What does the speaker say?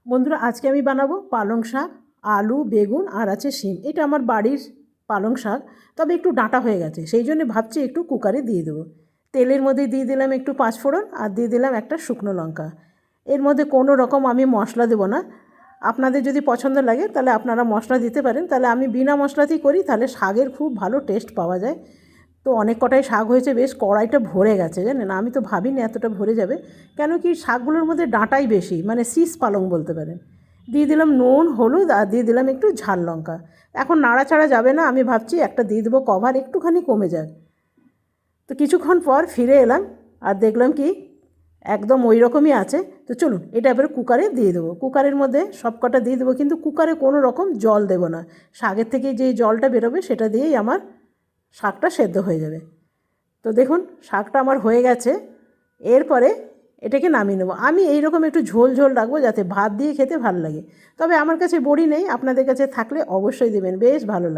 বন্ধুরা, আজকে আমি বানাবো পালং শাক, আলু, বেগুন আর আছে শিম। এটা আমার বাড়ির পালং শাক, তবে একটু ডাঁটা হয়ে গেছে, সেই জন্য ভাবছি একটু কুকারে দিয়ে দেবো। তেলের মধ্যে দিয়ে দিলাম একটু পাঁচফোড়ন আর দিয়ে দিলাম একটা শুকনো লঙ্কা। এর মধ্যে কোনো রকম আমি মশলা দেবো না। আপনাদের যদি পছন্দ লাগে তাহলে আপনারা মশলা দিতে পারেন, তাহলে আমি বিনা মশলাতেই করি, তাহলে শাকের খুব ভালো টেস্ট পাওয়া যায়। তো অনেক কটাই শাক হয়েছে, বেশ কড়াইটা ভরে গেছে জানেন। আমি তো ভাবিনি এতটা ভরে যাবে, কেন কি শাকগুলোর মধ্যে ডাঁটাই বেশি, মানে শীষ পালং বলতে পারেন। দিয়ে দিলাম নুন, হলুদ আর দিয়ে দিলাম একটু ঝাল লঙ্কা। এখন নাড়াচাড়া যাবে না, আমি ভাবছি একটা দিয়ে দেবো কভার, একটুখানি কমে যাক। তো কিছুক্ষণ পর ফিরে এলাম আর দেখলাম কি একদম ওই রকমই আছে। তো চলুন এটা এবারে কুকারে দিয়ে দেবো। কুকারের মধ্যে সব কটা দিয়ে দেবো, কিন্তু কুকারে কোনো রকম জল দেবো না। শাকের থেকে যে জলটা বেরোবে সেটা দিয়েই আমার শাকটা সেদ্ধ হয়ে যাবে। তো দেখুন শাকটা আমার হয়ে গেছে। এরপরে এটাকে নামিয়ে নেবো। আমি এইরকম একটু ঝোল ঝোল রাখবো, যাতে ভাত দিয়ে খেতে ভালো লাগে। তবে আমার কাছে বড়ি নেই, আপনাদের কাছে থাকলে অবশ্যই দেবেন, বেশ ভালো লাগে।